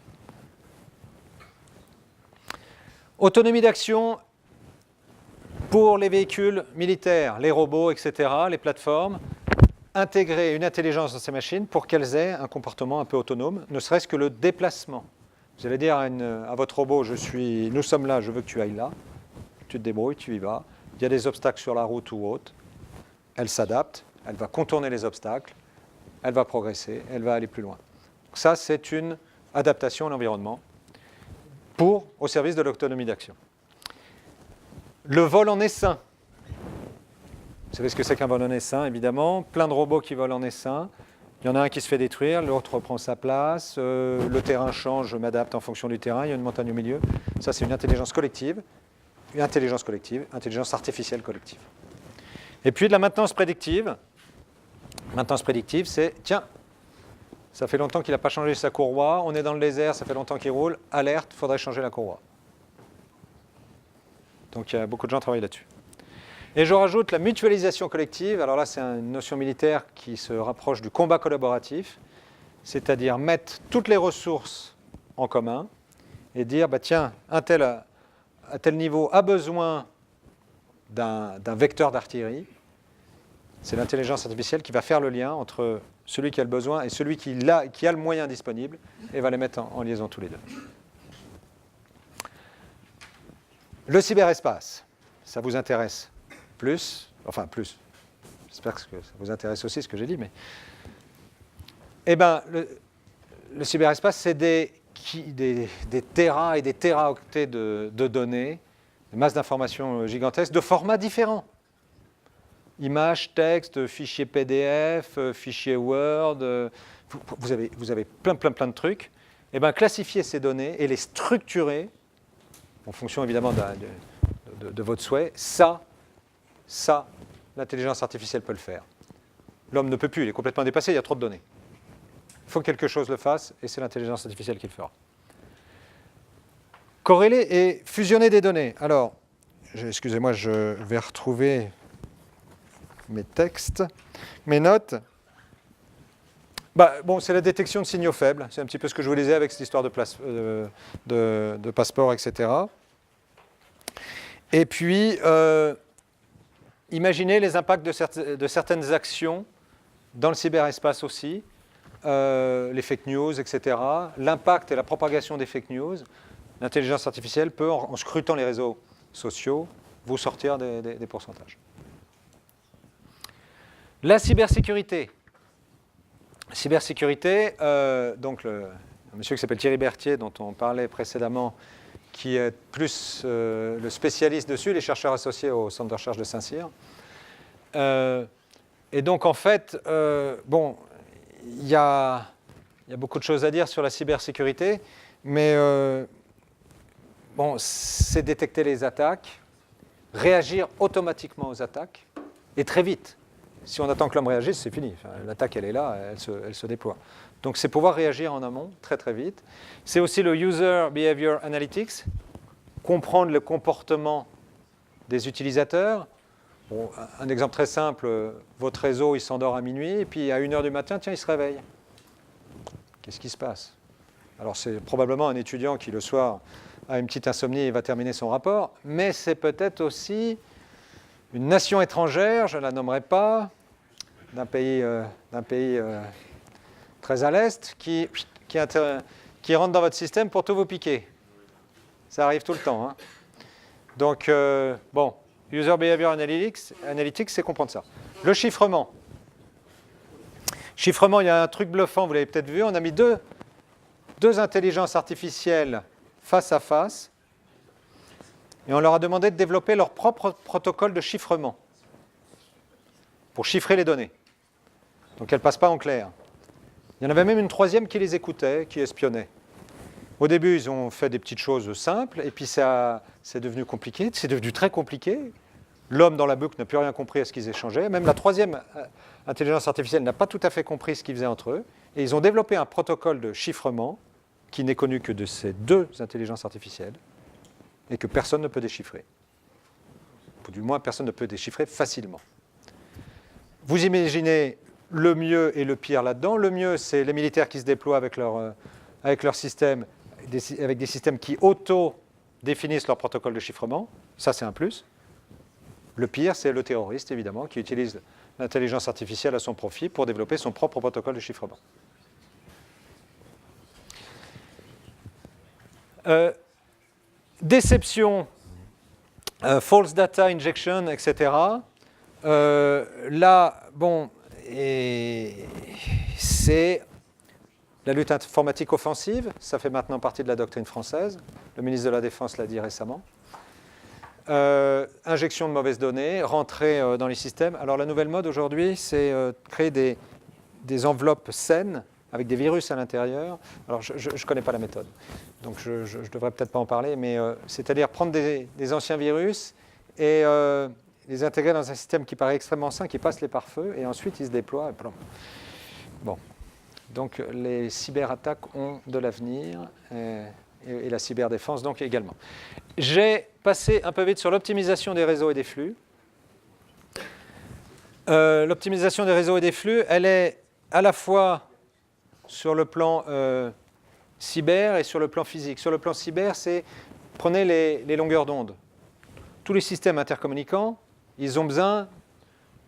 Autonomie d'action pour les véhicules militaires, les robots, etc., les plateformes. Intégrer une intelligence dans ces machines pour qu'elles aient un comportement un peu autonome, ne serait-ce que le déplacement. Vous allez dire à votre robot, nous sommes là, je veux que tu ailles là. Tu te débrouilles, tu y vas. Il y a des obstacles sur la route ou autre. Elle s'adapte, elle va contourner les obstacles, elle va progresser, elle va aller plus loin. Donc ça, c'est une adaptation à l'environnement au service de l'autonomie d'action. Le vol en essaim. Vous savez ce que c'est qu'un vol en essaim, évidemment. Plein de robots qui volent en essaim. Il y en a un qui se fait détruire, l'autre reprend sa place, le terrain change, je m'adapte en fonction du terrain, il y a une montagne au milieu. Ça, c'est une intelligence collective, intelligence artificielle collective. Et puis de la maintenance prédictive. Maintenance prédictive, c'est, tiens, ça fait longtemps qu'il n'a pas changé sa courroie, on est dans le désert, ça fait longtemps qu'il roule, alerte, il faudrait changer la courroie. Donc il y a beaucoup de gens qui travaillent là-dessus. Et je rajoute la mutualisation collective. Alors là, c'est une notion militaire qui se rapproche du combat collaboratif, c'est-à-dire mettre toutes les ressources en commun et dire, tiens, un tel à tel niveau a besoin d'un vecteur d'artillerie. C'est l'intelligence artificielle qui va faire le lien entre celui qui a le besoin et celui qui a le moyen disponible et va les mettre en liaison tous les deux. Le cyberespace, ça vous intéresse plus, j'espère que ça vous intéresse aussi ce que j'ai dit, mais le cyberespace, c'est des téras et des téraoctets de données, des masses d'informations gigantesques, de formats différents. Images, textes, fichiers PDF, fichiers Word, vous avez plein de trucs. Classifier ces données et les structurer, en fonction évidemment de votre souhait, ça, l'intelligence artificielle peut le faire. L'homme ne peut plus, il est complètement dépassé, il y a trop de données. Il faut que quelque chose le fasse, et c'est l'intelligence artificielle qui le fera. Corréler et fusionner des données. Alors, excusez-moi, je vais retrouver mes textes, mes notes. C'est la détection de signaux faibles. C'est un petit peu ce que je vous disais avec cette histoire de passeport, etc. Et puis, imaginez les impacts de certaines actions dans le cyberespace aussi, les fake news, etc. L'impact et la propagation des fake news. L'intelligence artificielle peut, en scrutant les réseaux sociaux, vous sortir des pourcentages. La cybersécurité. Cybersécurité, donc un monsieur qui s'appelle Thierry Berthier, dont on parlait précédemment, qui est plus le spécialiste dessus, les chercheurs associés au Centre de recherche de Saint-Cyr. Et donc, en fait, bon, il y a beaucoup de choses à dire sur la cybersécurité, mais bon, c'est détecter les attaques, réagir automatiquement aux attaques, et très vite. Si on attend que l'homme réagisse, c'est fini. Enfin, l'attaque, elle est là, elle se déploie. Donc, c'est pouvoir réagir en amont, très très vite. C'est aussi le User Behavior Analytics, comprendre le comportement des utilisateurs. Bon, un exemple très simple, votre réseau, il s'endort à minuit, et puis à 1h du matin, tiens, il se réveille. Qu'est-ce qui se passe? Alors, c'est probablement un étudiant qui, le soir, a une petite insomnie et va terminer son rapport, mais c'est peut-être aussi une nation étrangère, je ne la nommerai pas, d'un pays très à l'est, qui rentre dans votre système pour tout vous piquer. Ça arrive tout le temps. Hein. Donc, bon, User Behavior Analytics, c'est comprendre ça. Le chiffrement. Chiffrement, il y a un truc bluffant, vous l'avez peut-être vu, on a mis deux intelligences artificielles face à face, et on leur a demandé de développer leur propre protocole de chiffrement pour chiffrer les données. Donc elles ne passent pas en clair. Il y en avait même une troisième qui les écoutait, qui espionnait. Au début, ils ont fait des petites choses simples, et puis c'est devenu compliqué, c'est devenu très compliqué. L'homme dans la boucle n'a plus rien compris à ce qu'ils échangeaient. Même la troisième intelligence artificielle n'a pas tout à fait compris ce qu'ils faisaient entre eux. Et ils ont développé un protocole de chiffrement qui n'est connu que de ces deux intelligences artificielles et que personne ne peut déchiffrer. Ou du moins, personne ne peut déchiffrer facilement. Vous imaginez le mieux et le pire là-dedans. Le mieux, c'est les militaires qui se déploient avec leur système, avec des systèmes qui auto-définissent leur protocole de chiffrement. Ça, c'est un plus. Le pire, c'est le terroriste, évidemment, qui utilise l'intelligence artificielle à son profit pour développer son propre protocole de chiffrement. Déception, false data injection, etc. Là, bon, c'est la lutte informatique offensive. Ça fait maintenant partie de la doctrine française. Le ministre de la Défense l'a dit récemment. Injection de mauvaises données, rentrer dans les systèmes. Alors la nouvelle mode aujourd'hui, c'est créer des enveloppes saines avec des virus à l'intérieur. Alors je ne connais pas la méthode, donc je ne devrais peut-être pas en parler, mais c'est-à-dire prendre des anciens virus et les intégrer dans un système qui paraît extrêmement sain, qui passe les pare-feux, et ensuite ils se déploient. Et plomb. Bon, donc les cyberattaques ont de l'avenir. Et la cyberdéfense donc également. J'ai passé un peu vite sur l'optimisation des réseaux et des flux. L'optimisation des réseaux et des flux, elle est à la fois sur le plan cyber et sur le plan physique. Sur le plan cyber, c'est prenez les longueurs d'onde. Tous les systèmes intercommunicants, ils ont besoin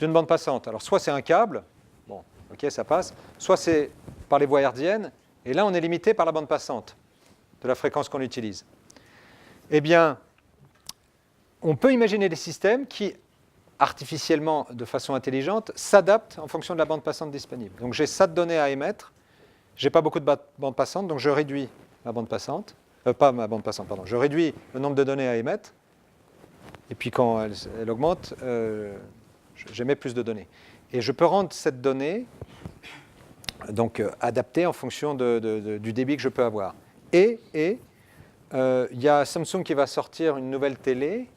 d'une bande passante. Alors soit c'est un câble, bon, ok, ça passe, soit c'est par les voies hertziennes, et là on est limité par la bande passante de la fréquence qu'on utilise. Eh bien, on peut imaginer des systèmes qui, artificiellement, de façon intelligente, s'adaptent en fonction de la bande passante disponible. Donc j'ai ça de données à émettre, je n'ai pas beaucoup de bande passante, donc je réduis ma bande passante, pas ma bande passante, pardon, je réduis le nombre de données à émettre, et puis quand elle augmente, j'émets plus de données. Et je peux rendre cette donnée donc, adaptée en fonction du débit que je peux avoir. Et il y a Samsung qui va sortir une nouvelle télé,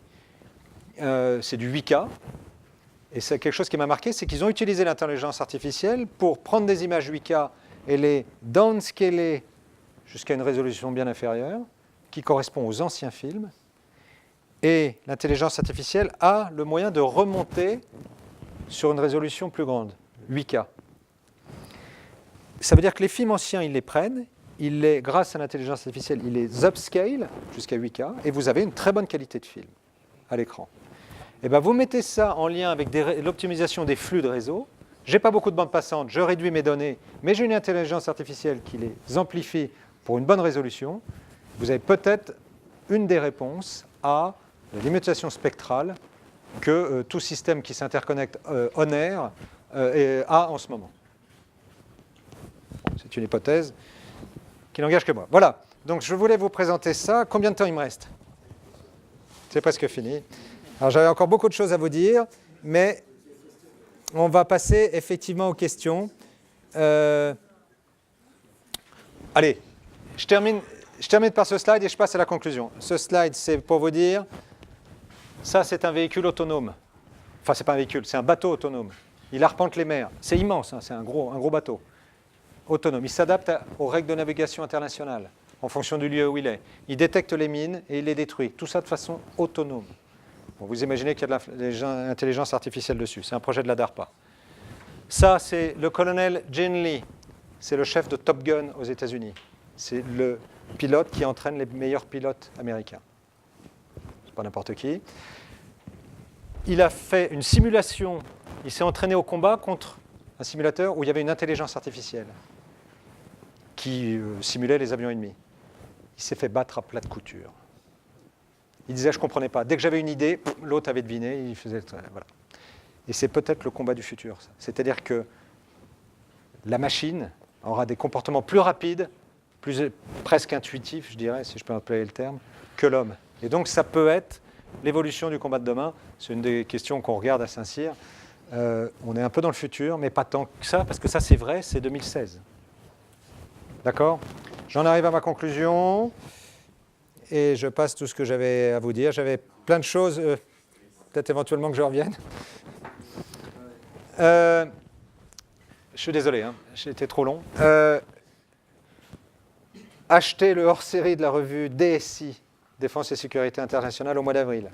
c'est du 8K, et c'est quelque chose qui m'a marqué, c'est qu'ils ont utilisé l'intelligence artificielle pour prendre des images 8K et les downscaler jusqu'à une résolution bien inférieure, qui correspond aux anciens films, et l'intelligence artificielle a le moyen de remonter sur une résolution plus grande, 8K. Ça veut dire que les films anciens, ils les prennent, grâce à l'intelligence artificielle, il les upscale jusqu'à 8K, et vous avez une très bonne qualité de film à l'écran. Et bien vous mettez ça en lien avec l'optimisation des flux de réseau. Je n'ai pas beaucoup de bandes passantes, je réduis mes données, mais j'ai une intelligence artificielle qui les amplifie pour une bonne résolution. Vous avez peut-être une des réponses à la limitation spectrale que tout système qui s'interconnecte on air a en ce moment. Bon, c'est une hypothèse qui n'engage que moi. Voilà, donc je voulais vous présenter ça. Combien de temps il me reste? C'est presque fini. Alors j'avais encore beaucoup de choses à vous dire, mais on va passer effectivement aux questions. Allez, je termine par ce slide et je passe à la conclusion. Ce slide, c'est pour vous dire, ça c'est un véhicule autonome. Enfin, c'est pas un véhicule, c'est un bateau autonome. Il arpente les mers. C'est immense, hein, c'est un gros bateau. Autonome. Il s'adapte aux règles de navigation internationale en fonction du lieu où il est. Il détecte les mines et il les détruit. Tout ça de façon autonome. Bon, vous imaginez qu'il y a de l'intelligence artificielle dessus. C'est un projet de la DARPA. Ça, c'est le colonel Gene Lee. C'est le chef de Top Gun aux États-Unis. C'est le pilote qui entraîne les meilleurs pilotes américains. C'est pas n'importe qui. Il a fait une simulation. Il s'est entraîné au combat contre un simulateur où il y avait une intelligence artificielle qui simulait les avions ennemis. Il s'est fait battre à plat de couture. Il disait, je ne comprenais pas. Dès que j'avais une idée, l'autre avait deviné, il faisait... Voilà. Et c'est peut-être le combat du futur. C'est-à-dire que la machine aura des comportements plus rapides, presque intuitifs, je dirais, si je peux employer le terme, que l'homme. Et donc ça peut être l'évolution du combat de demain. C'est une des questions qu'on regarde à Saint-Cyr. On est un peu dans le futur, mais pas tant que ça, parce que ça c'est vrai, c'est 2016. D'accord? J'en arrive à ma conclusion, et je passe tout ce que j'avais à vous dire. J'avais plein de choses, peut-être éventuellement que je revienne. Je suis désolé, hein, j'ai été trop long. Achetez le hors-série de la revue DSI, Défense et Sécurité Internationale, au mois d'avril.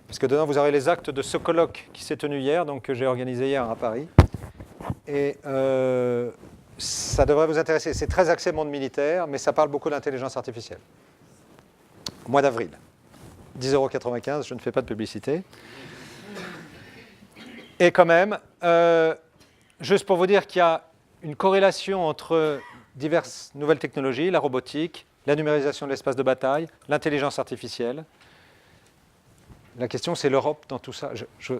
Parce que dedans, vous aurez les actes de ce colloque qui s'est tenu hier, donc que j'ai organisé hier à Paris. Et ça devrait vous intéresser. C'est très axé monde militaire, mais ça parle beaucoup d'intelligence artificielle. Au mois d'avril. 10,95 €, je ne fais pas de publicité. Et quand même, juste pour vous dire qu'il y a une corrélation entre diverses nouvelles technologies, la robotique, la numérisation de l'espace de bataille, l'intelligence artificielle. La question, c'est l'Europe dans tout ça.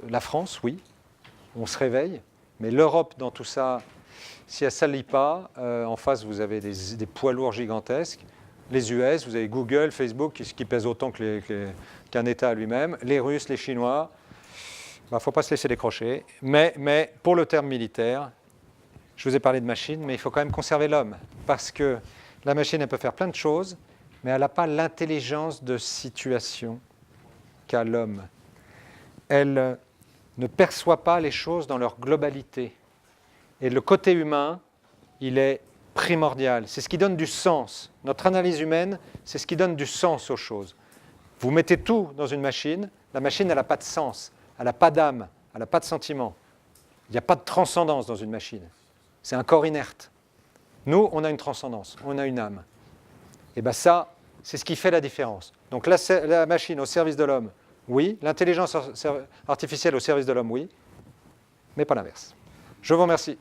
La France, oui, on se réveille, mais l'Europe dans tout ça, si elle ne s'allie pas, en face, vous avez des poids lourds gigantesques. Les US, vous avez Google, Facebook, qui pèsent autant qu'un État à lui-même. Les Russes, les Chinois. Il ne faut pas se laisser décrocher. Mais pour le terme militaire, je vous ai parlé de machine, mais il faut quand même conserver l'homme. Parce que la machine, elle peut faire plein de choses, mais elle n'a pas l'intelligence de situation qu'a l'homme. Elle ne perçoit pas les choses dans leur globalité. Et le côté humain, il est primordial. C'est ce qui donne du sens. Notre analyse humaine, c'est ce qui donne du sens aux choses. Vous mettez tout dans une machine, la machine, elle n'a pas de sens, elle n'a pas d'âme, elle n'a pas de sentiment. Il n'y a pas de transcendance dans une machine. C'est un corps inerte. Nous, on a une transcendance, on a une âme. Et bien ça, c'est ce qui fait la différence. Donc la machine au service de l'homme, oui. L'intelligence artificielle au service de l'homme, oui. Mais pas l'inverse. Je vous remercie.